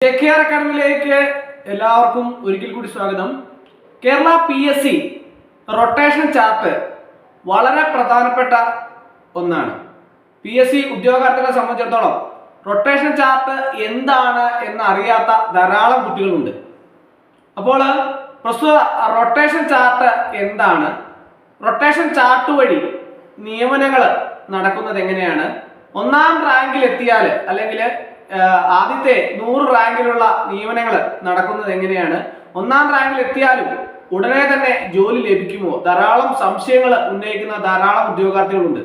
KR അക്കാഡമിയിലേക്ക് എല്ലാവർക്കും ഒരിക്കൽ കൂടി സ്വാഗതം. കേരള PSC റൊട്ടേഷൻ ചാർട്ട് വളരെ പ്രധാനപ്പെട്ട ഒന്നാണ്. PSC ഉദ്യോഗാർത്ഥികളെ സംബന്ധിച്ചിടത്തോളം റൊട്ടേഷൻ ചാർട്ട് എന്താണ് എന്ന് അറിയാത്ത ധാരാളം കുട്ടികളുണ്ട്. അപ്പോൾ പ്രസ്തുത റൊട്ടേഷൻ ചാർട്ട് എന്താണ്, റൊട്ടേഷൻ ചാർട്ട് വഴി നിയമനങ്ങൾ നടക്കുന്നത് എങ്ങനെയാണ്, ഒന്നാം റാങ്കിൽ എത്തിയാൽ അല്ലെങ്കിൽ ആദ്യത്തെ 100 റാങ്കിലുള്ള നിയമനങ്ങൾ നടക്കുന്നത് എങ്ങനെയാണ്, ഒന്നാം റാങ്കിൽ എത്തിയാലും ഉടനെ തന്നെ ജോലി ലഭിക്കുമോ, ധാരാളം സംശയങ്ങൾ ഉന്നയിക്കുന്ന ധാരാളം ഉദ്യോഗാർത്ഥികളുണ്ട്.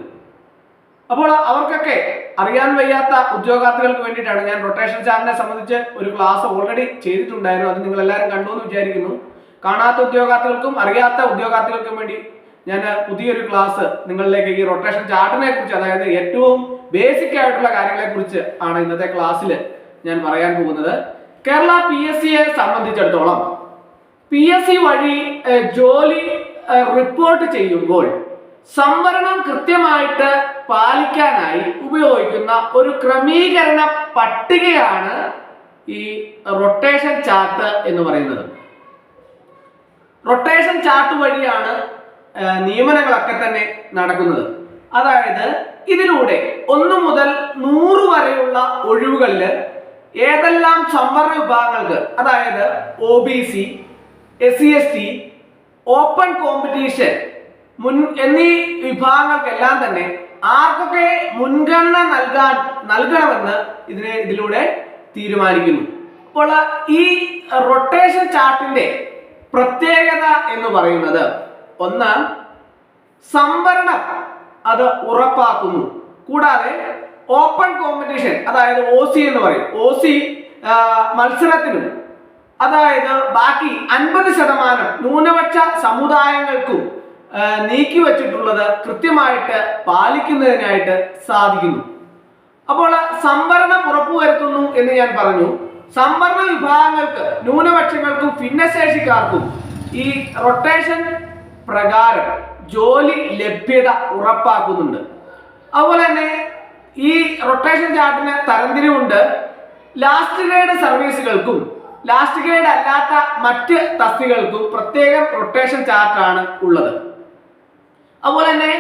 അപ്പോൾ അവർക്കൊക്കെ അറിയാൻ വയ്യാത്ത ഉദ്യോഗാർത്ഥികൾക്ക് വേണ്ടിയിട്ടാണ് ഞാൻ റൊട്ടേഷൻ ചാർട്ടിനെ സംബന്ധിച്ച് ഒരു ക്ലാസ് ഓൾറെഡി ചെയ്തിട്ടുണ്ടായിരുന്നു. അത് നിങ്ങൾ എല്ലാവരും കണ്ടു എന്ന് വിചാരിക്കുന്നു. കാണാത്ത ഉദ്യോഗാർത്ഥികൾക്കും അറിയാത്ത ഉദ്യോഗാർത്ഥികൾക്കും വേണ്ടി ഞാൻ പുതിയൊരു ക്ലാസ് നിങ്ങളിലേക്ക് ഈ റൊട്ടേഷൻ ചാർട്ടിനെ കുറിച്ച്, അതായത് ഏറ്റവും ബേസിക് ആയിട്ടുള്ള കാര്യങ്ങളെ കുറിച്ച് ആണ് ഇന്നത്തെ ക്ലാസ്സിൽ ഞാൻ പറയാൻ പോകുന്നത്. കേരള PSCയെ സംബന്ധിച്ചിടത്തോളം PSC വഴി ജോലി റിപ്പോർട്ട് ചെയ്യുമ്പോൾ സംവരണം കൃത്യമായിട്ട് പാലിക്കാനായി ഉപയോഗിക്കുന്ന ഒരു ക്രമീകരണ പട്ടികയാണ് ഈ റൊട്ടേഷൻ ചാർട്ട് എന്ന് പറയുന്നത്. റൊട്ടേഷൻ ചാർട്ട് വഴിയാണ് നിയമനങ്ങളൊക്കെ തന്നെ നടക്കുന്നത്. അതായത് ഇതിലൂടെ 1 മുതൽ 100 വരെയുള്ള ഒഴിവുകളിൽ ഏതെല്ലാം സംവരണ വിഭാഗങ്ങൾക്ക്, അതായത് OBC, SC ST, open competition എന്നീ വിഭാഗങ്ങൾക്കെല്ലാം തന്നെ ആർക്കൊക്കെ മുൻഗണന നൽകണമെന്ന് ഇതിലൂടെ തീരുമാനിക്കുന്നു. അപ്പോൾ ഈ റൊട്ടേഷൻ ചാർട്ടിന്റെ പ്രത്യേകത എന്ന് പറയുന്നത്, ഒന്ന്, സംവരണം അത് ഉറപ്പാക്കുന്നു. കൂടാതെ ഓപ്പൺ കോമ്പറ്റീഷൻ, അതായത് OC എന്ന് പറയും, OC മത്സരത്തിനും, അതായത് ബാക്കി 50% ന്യൂനപക്ഷ സമുദായങ്ങൾക്കും നീക്കിവച്ചിട്ടുള്ളത് കൃത്യമായിട്ട് പാലിക്കുന്നതിനായിട്ട് സാധിക്കുന്നു. അപ്പോൾ സംവരണം ഉറപ്പുവരുത്തുന്നു എന്ന് ഞാൻ പറഞ്ഞു. സംവരണ വിഭാഗങ്ങൾക്ക്, ന്യൂനപക്ഷങ്ങൾക്കും ഭിന്നശേഷിക്കാർക്കും ഈ റൊട്ടേഷൻ പ്രകാരം ജോലി ലഭ്യത ഉറപ്പാക്കുന്നുണ്ട്. അതുപോലെ തന്നെ ഈ റൊട്ടേഷൻ ചാർട്ടിന് തരംതിരിവുണ്ട്. ലാസ്റ്റ് ഗ്രേഡ് സർവീസുകൾക്കും ലാസ്റ്റ് ഗ്രേഡ് അല്ലാത്ത മറ്റ് തസ്തികൾക്കും പ്രത്യേകം റൊട്ടേഷൻ ചാർട്ടാണ് ഉള്ളത്. അതുപോലെ തന്നെ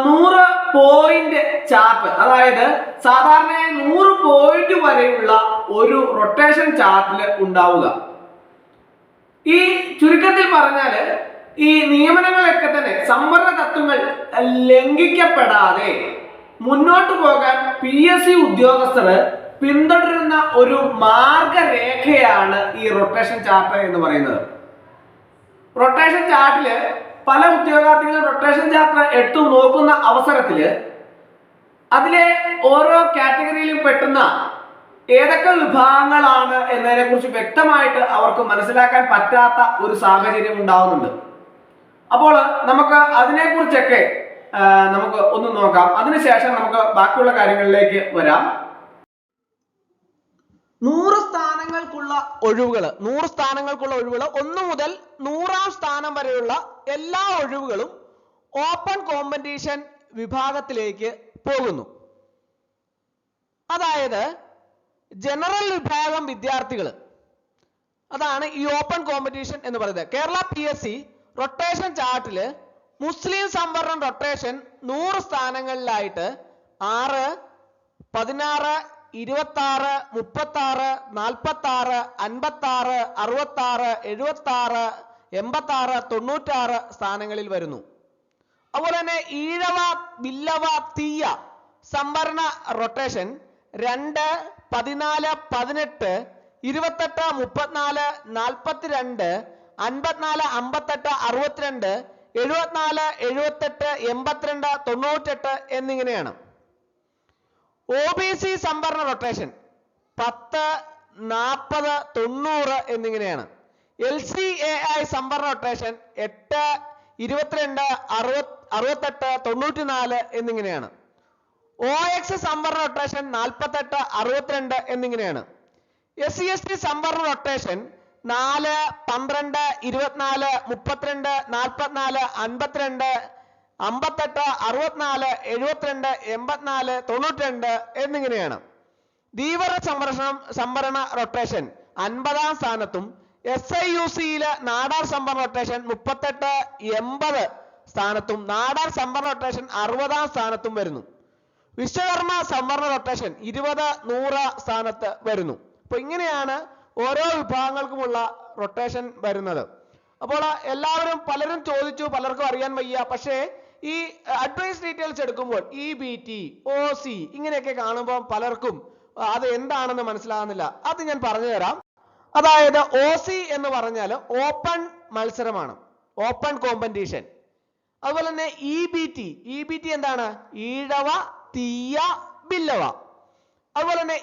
100 പോയിന്റ് ചാർട്ട്, അതായത് സാധാരണയായി 100 പോയിന്റ് വരെയുള്ള ഒരു റൊട്ടേഷൻ ചാർട്ടിൽ ഉണ്ടാവുക. ഈ ചുരുക്കത്തിൽ പറഞ്ഞാൽ ഈ നിയമനങ്ങളൊക്കെ തന്നെ സംവരണ തത്വങ്ങൾ ലംഘിക്കപ്പെടാതെ മുന്നോട്ട് പോകാൻ PSC ഉദ്യോഗസ്ഥർ പിന്തുടരുന്ന ഒരു മാർഗരേഖയാണ് ഈ റൊട്ടേഷൻ ചാർട്ട് എന്ന് പറയുന്നത്. റൊട്ടേഷൻ ചാർട്ടിൽ പല ഉദ്യോഗാർത്ഥികളും റൊട്ടേഷൻ ചാർട്ട് എടുത്തു നോക്കുന്ന അവസരത്തിൽ അതിലെ ഓരോ കാറ്റഗറിയിലും പെട്ടുന്ന ഏതൊക്കെ വിഭാഗങ്ങളാണ് എന്നതിനെ കുറിച്ച് വ്യക്തമായിട്ട് അവർക്ക് മനസ്സിലാക്കാൻ പറ്റാത്ത ഒരു സാഹചര്യം ഉണ്ടാവുന്നുണ്ട്. അപ്പോൾ നമുക്ക് അതിനെക്കുറിച്ചൊക്കെ നമുക്ക് ഒന്ന് നോക്കാം. അതിനുശേഷം നമുക്ക് ബാക്കിയുള്ള കാര്യങ്ങളിലേക്ക് വരാം. 100 സ്ഥാനങ്ങൾക്കുള്ള ഒഴിവുകൾ 1 മുതൽ 100ാം സ്ഥാനം വരെയുള്ള എല്ലാ ഒഴിവുകളും ഓപ്പൺ കോമ്പറ്റീഷൻ വിഭാഗത്തിലേക്ക് പോകുന്നു. അതായത് ജനറൽ വിഭാഗം വിദ്യാർത്ഥികൾ, അതാണ് ഈ ഓപ്പൺ കോമ്പറ്റീഷൻ എന്ന് പറയുന്നത്. കേരള PSC റൊട്ടേഷൻ ചാർട്ടിൽ മുസ്ലിം സംവരണം റൊട്ടേഷൻ 100 സ്ഥാനങ്ങളിലായിട്ട് 6, 16, 26, 36, 46, 56, 66, 76, 86, 96 സ്ഥാനങ്ങളിൽ വരുന്നു. അതുപോലെ തന്നെ ഈഴവ, ബില്ലവ, തീയ സംവരണ റൊട്ടേഷൻ 2, 14, 18, 28, 34, 42, 54, 58, 62, 74, 78, 82, 98 എന്നിങ്ങനെയാണ്. OBC സംവരണ റൊട്ടേഷൻ 10, 40, 90 എന്നിങ്ങനെയാണ്. LCAI സംവരണ റൊട്ടേഷൻ 8, 22, 68, 94 എന്നിങ്ങനെയാണ്. OX സംവരണ റൊട്ടേഷൻ 48, 62 എന്നിങ്ങനെയാണ്. SC ST സംവരണ റൊട്ടേഷൻ 4, 12, 24, 32, 44, 52, 58, 64, 72, 84, 92 എന്നിങ്ങനെയാണ്. ധീവര സംവരണ റൊട്ടേഷൻ 50-ാം സ്ഥാനത്തും SIUC-യിലെ നാടാർ സംവരണ റൊട്ടേഷൻ 38-80 സ്ഥാനത്തും നാടാർ സംവരണ റൊട്ടേഷൻ 60-ാം സ്ഥാനത്തും വരുന്നു. വിശ്വകർമ്മ സംവരണ റൊട്ടേഷൻ 20-100 സ്ഥാനത്ത് വരുന്നു. അപ്പോൾ ഇങ്ങനെയാണ് ഓരോ വിഭാഗങ്ങൾക്കുമുള്ള റൊട്ടേഷൻ വരുന്നത്. അപ്പോൾ എല്ലാവരും പലരും ചോദിച്ചു, പലർക്കും അറിയാൻ വയ്യ. പക്ഷേ ഈ അഡ്വൈസ് ഡീറ്റെയിൽസ് എടുക്കുമ്പോൾ EBT, OC ഇങ്ങനെയൊക്കെ കാണുമ്പോൾ പലർക്കും അത് എന്താണെന്ന് മനസ്സിലാകുന്നില്ല. അത് ഞാൻ പറഞ്ഞു തരാം. അതായത് OC എന്ന് പറഞ്ഞാൽ ഓപ്പൺ മത്സരമാണ്, ഓപ്പൺ കോമ്പറ്റീഷൻ. അതുപോലെ തന്നെ EBT എന്താണ്? ഈഴവ, തീയ, ബില്ലവ. അതുപോലെ തന്നെ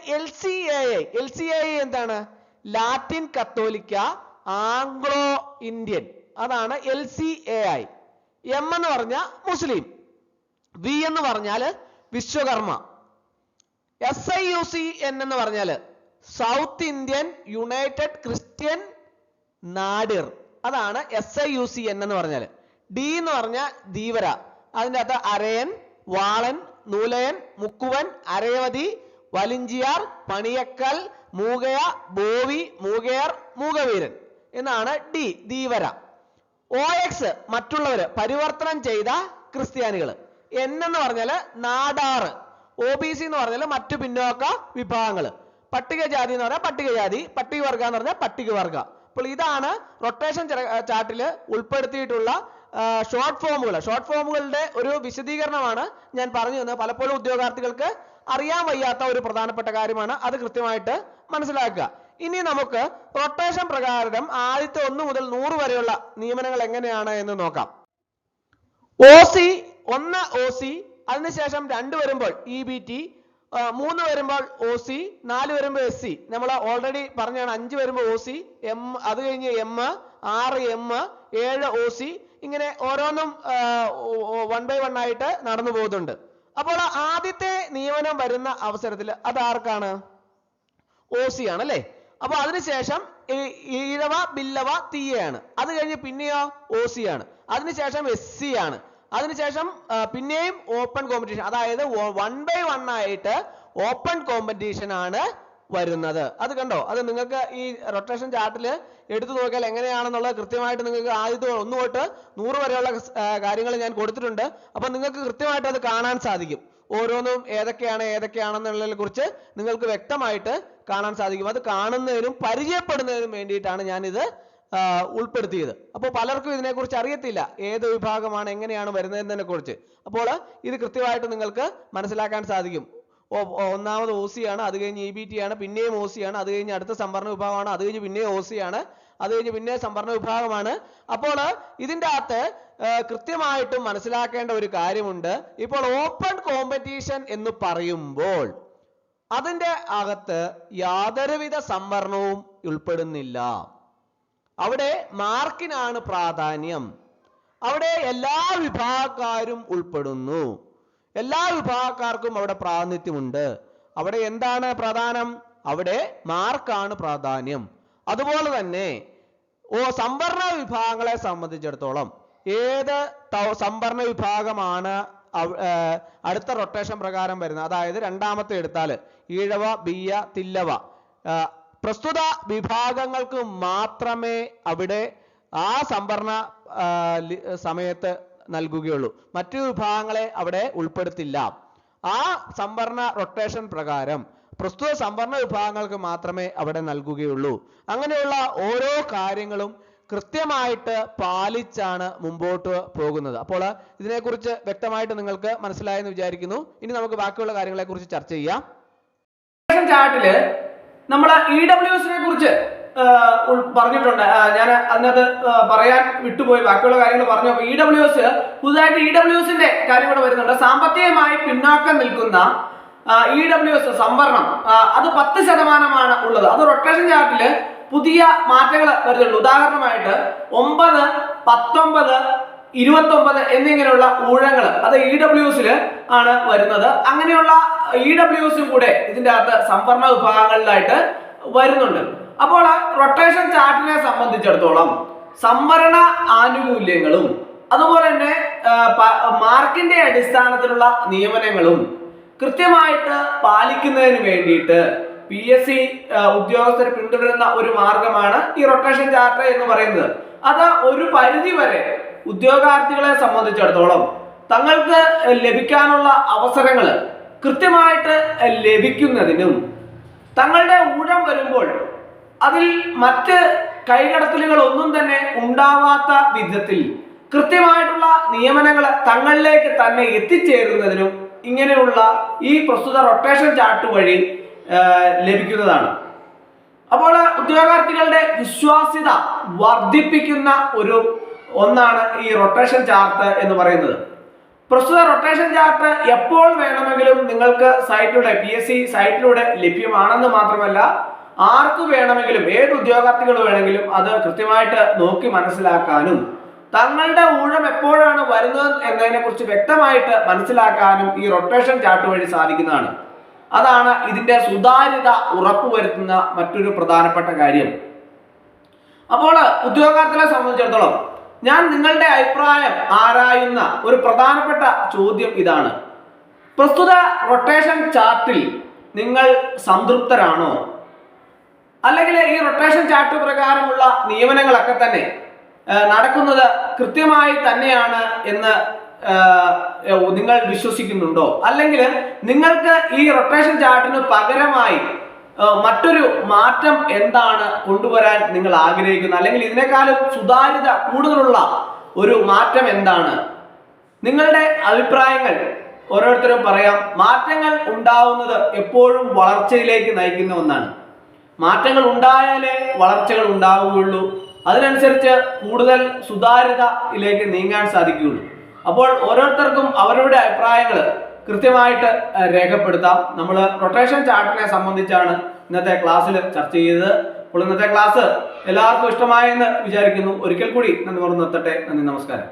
LCAI എന്താണ്? ലാറ്റിൻ കത്തോലിക്ക, ആംഗ്ലോ ഇന്ത്യൻ, അതാണ് LCAI. M എന്ന് പറഞ്ഞാൽ മുസ്ലിം, V എന്ന് പറഞ്ഞാൽ വിശ്വകർമ്മ, SIUC എന്ന് പറഞ്ഞാൽ സൗത്ത് ഇന്ത്യൻ യുണൈറ്റഡ് ക്രിസ്ത്യൻ നാടിർ, അതാണ് SIUC എന്ന് പറഞ്ഞാൽ. D എന്ന് പറഞ്ഞാൽ ധീവര, അതിൻ്റെ അകത്ത് അരയൻ, വാളൻ, നൂലയൻ, മുക്കുവൻ, അരയവതി, വലിഞ്ചിയാർ, പണിയക്കൽ, മൂകയ, ബോവി, മൂകയർ, മൂകവീരൻ എന്നാണ് D ധീവര. OX മറ്റുള്ളവര്, പരിവർത്തനം ചെയ്ത ക്രിസ്ത്യാനികൾ. N എന്ന് പറഞ്ഞാൽ നാടാറ്, OBC എന്ന് പറഞ്ഞാൽ മറ്റു പിന്നോക്ക വിഭാഗങ്ങൾ, പട്ടികജാതി എന്ന് പറഞ്ഞാൽ പട്ടികജാതി, പട്ടികവർഗ എന്ന് പറഞ്ഞാൽ പട്ടികവർഗ. അപ്പോൾ ഇതാണ് റൊട്ടേഷൻ ചാർട്ടിൽ ഉൾപ്പെടുത്തിയിട്ടുള്ള ഷോർട്ട് ഫോമുകളുടെ ഒരു വിശദീകരണമാണ് ഞാൻ പറഞ്ഞു തന്നത്. പലപ്പോഴും ഉദ്യോഗാർത്ഥികൾക്ക് അറിയാൻ വയ്യാത്ത ഒരു പ്രധാനപ്പെട്ട കാര്യമാണ്, അത് കൃത്യമായിട്ട് മനസ്സിലാക്കുക. ഇനി നമുക്ക് റൊട്ടേഷൻ പ്രകാരം ആദ്യത്തെ 1 മുതൽ 100 വരെയുള്ള നിയമനങ്ങൾ എങ്ങനെയാണ് എന്ന് നോക്കാം. OC 1 OC, അതിനുശേഷം 2 വരുമ്പോൾ EBT, 3 വരുമ്പോൾ OC, 4 വരുമ്പോൾ SC. നമ്മൾ ഓൾറെഡി പറഞ്ഞാണ്. 5 വരുമ്പോൾ OC, M, അത് കഴിഞ്ഞ് M, 6 M, 7 OC. ഇങ്ങനെ ഓരോന്നും 1 by 1 ആയിട്ട് നടന്നു പോകുന്നുണ്ട്. അപ്പോൾ ആദ്യത്തെ നിയമനം വരുന്ന അവസരത്തിൽ അത് ആർക്കാണ്? OC ആണ് അല്ലേ. അപ്പോൾ അതിനുശേഷം ഈഴവ, ബില്ലവ, തീയയാണ്. അത് കഴിഞ്ഞ് പിന്നെയോ OC ആണ്. അതിനുശേഷം SC ആണ്. അതിനുശേഷം പിന്നെയും ഓപ്പൺ കോമ്പറ്റീഷൻ, അതായത് 1 by 1 ആയിട്ട് ഓപ്പൺ കോമ്പറ്റീഷൻ ആണ് വരുന്നത്. അത് കണ്ടോ? അത് നിങ്ങൾക്ക് ഈ റൊട്ടേഷൻ ചാർട്ടിൽ എടുത്തു നോക്കിയാൽ എങ്ങനെയാണെന്നുള്ളത് കൃത്യമായിട്ട് നിങ്ങൾക്ക് ആദ്യത്തെ 1 തൊട്ട് 100 വരെയുള്ള കാര്യങ്ങൾ ഞാൻ കൊടുത്തിട്ടുണ്ട്. അപ്പൊ നിങ്ങൾക്ക് കൃത്യമായിട്ട് അത് കാണാൻ സാധിക്കും. ഓരോന്നും ഏതൊക്കെയാണെന്നുള്ളതിനെ കുറിച്ച് നിങ്ങൾക്ക് വ്യക്തമായിട്ട് കാണാൻ സാധിക്കും. അത് കാണുന്നതിനും പരിചയപ്പെടുന്നതിനും വേണ്ടിയിട്ടാണ് ഞാനിത് ഉൾപ്പെടുത്തിയത്. അപ്പോൾ പലർക്കും ഇതിനെക്കുറിച്ച് അറിയത്തില്ല, ഏത് വിഭാഗമാണ് എങ്ങനെയാണ് വരുന്നതെന്നതിനെ കുറിച്ച്. അപ്പോൾ ഇത് കൃത്യമായിട്ട് നിങ്ങൾക്ക് മനസ്സിലാക്കാൻ സാധിക്കും. ഒന്നാമത് OC ആണ്, അത് കഴിഞ്ഞ് EBT ആണ്, പിന്നെയും OC ആണ്, അത് കഴിഞ്ഞ് അടുത്ത സംവരണ വിഭാഗമാണ്, അത് കഴിഞ്ഞ് പിന്നെയും OC ആണ്, അത് കഴിഞ്ഞ് പിന്നെ സംവരണ വിഭാഗമാണ്. അപ്പോൾ ഇതിൻ്റെ അകത്ത് കൃത്യമായിട്ടും മനസ്സിലാക്കേണ്ട ഒരു കാര്യമുണ്ട്. ഇപ്പോൾ ഓപ്പൺ കോമ്പറ്റീഷൻ എന്ന് പറയുമ്പോൾ അതിൻ്റെ അകത്ത് യാതൊരുവിധ സംവരണവും ഉൾപ്പെടുന്നില്ല. അവിടെ മാർക്കിനാണ് പ്രാധാന്യം. അവിടെ എല്ലാ വിഭാഗക്കാരും ഉൾപ്പെടുന്നു, എല്ലാ വിഭാഗക്കാർക്കും അവിടെ പ്രാതിനിധ്യമുണ്ട്. അവിടെ എന്താണ് പ്രധാനം? അവിടെ മാർക്കാണ് പ്രാധാന്യം. അതുപോലെ തന്നെ സംവരണ വിഭാഗങ്ങളെ സംബന്ധിച്ചിടത്തോളം ഏത് സംവരണ വിഭാഗമാണ് അടുത്ത റൊട്ടേഷൻ പ്രകാരം വരുന്നത്? അതായത് രണ്ടാമത്തെ എടുത്താൽ ഈഴവ, ബിയ്യ, തില്ലവ, പ്രസ്തുത വിഭാഗങ്ങൾക്ക് മാത്രമേ അവിടെ ആ സംവരണ സമയത്ത് നൽകുകയുള്ളൂ. മറ്റു വിഭാഗങ്ങളെ അവിടെ ഉൾപ്പെടുത്തില്ല. ആ സംവരണ റൊട്ടേഷൻ പ്രകാരം പ്രസ്തുത സംവരണ വിഭാഗങ്ങൾക്ക് മാത്രമേ അവിടെ നൽകുകയുള്ളൂ. അങ്ങനെയുള്ള ഓരോ കാര്യങ്ങളും കൃത്യമായിട്ട് പാലിച്ചാണ് മുമ്പോട്ട് പോകുന്നത്. അപ്പോൾ ഇതിനെക്കുറിച്ച് വ്യക്തമായിട്ട് നിങ്ങൾക്ക് മനസ്സിലായെന്ന് വിചാരിക്കുന്നു. ഇനി നമുക്ക് ബാക്കിയുള്ള കാര്യങ്ങളെ കുറിച്ച് ചർച്ച ചെയ്യാം. ചാർട്ടില് നമ്മൾ EWSനെ കുറിച്ച് പറഞ്ഞിട്ടുണ്ട്. ഞാൻ അതിനകത്ത് പറയാൻ വിട്ടുപോയി, ബാക്കിയുള്ള കാര്യങ്ങൾ പറഞ്ഞു. അപ്പൊ EWS പുതുതായിട്ട് EWSന്റെ കാര്യം കൂടെ വരുന്നുണ്ട്. സാമ്പത്തികമായി പിന്നാക്കം നിൽക്കുന്ന EWS സംവരണം അത് 10% ഉള്ളത്. അത് റൊട്ടേഷൻ ചാർട്ടില് പുതിയ മാറ്റങ്ങൾ വരുന്നുള്ളൂ. ഉദാഹരണമായിട്ട് 9, 19, 29 എന്നിങ്ങനെയുള്ള ഊഴങ്ങൾ അത് EWSൽ ആണ് വരുന്നത്. അങ്ങനെയുള്ള EWSും കൂടെ ഇതിൻ്റെ അകത്ത് സംവരണ വിഭാഗങ്ങളിലായിട്ട് വരുന്നുണ്ട്. അപ്പോൾ റൊട്ടേഷൻ ചാർട്ടിനെ സംബന്ധിച്ചിടത്തോളം സംവരണ ആനുകൂല്യങ്ങളും അതുപോലെ തന്നെ മാർക്കിന്റെ അടിസ്ഥാനത്തിലുള്ള നിയമനങ്ങളും കൃത്യമായിട്ട് പാലിക്കുന്നതിന് വേണ്ടിയിട്ട് PSC ഉദ്യോഗസ്ഥർ പിന്തുടരുന്ന ഒരു മാർഗമാണ് ഈ റൊട്ടേഷൻ ചാർട്ട് എന്ന് പറയുന്നത്. അത് ഒരു പരിധി വരെ ഉദ്യോഗാർത്ഥികളെ സംബന്ധിച്ചിടത്തോളം തങ്ങൾക്ക് ലഭിക്കാനുള്ള അവസരങ്ങൾ കൃത്യമായിട്ട് ലഭിക്കുന്നതിനും തങ്ങളുടെ ഊഴം വരുമ്പോൾ അതിൽ മറ്റ് കൈകടത്തലുകൾ ഒന്നും തന്നെ ഉണ്ടാവാത്ത വിധത്തിൽ കൃത്യമായിട്ടുള്ള നിയമനങ്ങൾ തങ്ങളിലേക്ക് തന്നെ എത്തിച്ചേരുന്നതിനും ഇങ്ങനെയുള്ള ഈ പ്രസ്തുത റൊട്ടേഷൻ ചാർട്ട് വഴി ലഭിക്കുന്നതാണ്. അപ്പോൾ ഉദ്യോഗാർത്ഥികളുടെ വിശ്വാസ്യത വർദ്ധിപ്പിക്കുന്ന ഒന്നാണ് ഈ റൊട്ടേഷൻ ചാർട്ട് എന്ന് പറയുന്നത്. പ്രസ്തുത റൊട്ടേഷൻ ചാർട്ട് എപ്പോൾ വേണമെങ്കിലും നിങ്ങൾക്ക് സൈറ്റിലൂടെ PSC സൈറ്റിലൂടെ ലഭ്യമാണെന്ന് മാത്രമല്ല ആർക്ക് വേണമെങ്കിലും ഏത് ഉദ്യോഗാർത്ഥികൾ വേണമെങ്കിലും അത് കൃത്യമായിട്ട് നോക്കി മനസ്സിലാക്കാനും തങ്ങളുടെ ഊഴം എപ്പോഴാണ് വരുന്നത് എന്നതിനെ കുറിച്ച് വ്യക്തമായിട്ട് മനസ്സിലാക്കാനും ഈ റൊട്ടേഷൻ ചാർട്ട് വഴി സാധിക്കുന്നതാണ്. അതാണ് ഇതിന്റെ സുതാര്യത ഉറപ്പുവരുത്തുന്ന മറ്റൊരു പ്രധാനപ്പെട്ട കാര്യം. അപ്പോൾ ഉദ്യോഗാർത്ഥികളെ സംബന്ധിച്ചിടത്തോളം ഞാൻ നിങ്ങളുടെ അഭിപ്രായം ആരായുന്ന ഒരു പ്രധാനപ്പെട്ട ചോദ്യം ഇതാണ്: പ്രസ്തുത റൊട്ടേഷൻ ചാർട്ടിൽ നിങ്ങൾ സംതൃപ്തരാണോ? അല്ലെങ്കിൽ ഈ റൊട്ടേഷൻ ചാർട്ട് പ്രകാരമുള്ള നിയമനങ്ങളൊക്കെ തന്നെ നടക്കുന്നത് കൃത്യമായി തന്നെയാണ് എന്ന് നിങ്ങൾ വിശ്വസിക്കുന്നുണ്ടോ? അല്ലെങ്കിൽ നിങ്ങൾക്ക് ഈ റൊട്ടേഷൻ ചാർട്ടിന് പകരമായി മറ്റൊരു മാറ്റം എന്താണ് കൊണ്ടുവരാൻ നിങ്ങൾ ആഗ്രഹിക്കുന്നത്? അല്ലെങ്കിൽ ഇതിനേക്കാളും സുതാര്യത കൂടുതലുള്ള ഒരു മാറ്റം എന്താണ്? നിങ്ങളുടെ അഭിപ്രായങ്ങൾ ഓരോരുത്തരും പറയാം. മാറ്റങ്ങൾ ഉണ്ടാവുന്നത് എപ്പോഴും വളർച്ചയിലേക്ക് നയിക്കുന്ന ഒന്നാണ്. മാറ്റങ്ങൾ ഉണ്ടായാലേ വളർച്ചകൾ ഉണ്ടാവുകയുള്ളൂ. അതിനനുസരിച്ച് കൂടുതൽ സുതാര്യതയിലേക്ക് നീങ്ങാൻ സാധിക്കുകയുള്ളൂ. അപ്പോൾ ഓരോരുത്തർക്കും അവരുടെ അഭിപ്രായങ്ങൾ കൃത്യമായിട്ട് രേഖപ്പെടുത്താം. നമ്മൾ റൊട്ടേഷൻ ചാർട്ടിനെ സംബന്ധിച്ചാണ് ഇന്നത്തെ ക്ലാസ്സിൽ ചർച്ച ചെയ്തത്. അപ്പോൾ ഇന്നത്തെ ക്ലാസ് എല്ലാവർക്കും ഇഷ്ടമായെന്ന് വിചാരിക്കുന്നു. ഒരിക്കൽ കൂടി നന്ദി പറഞ്ഞു നിർത്തട്ടെ. നന്ദി, നമസ്കാരം.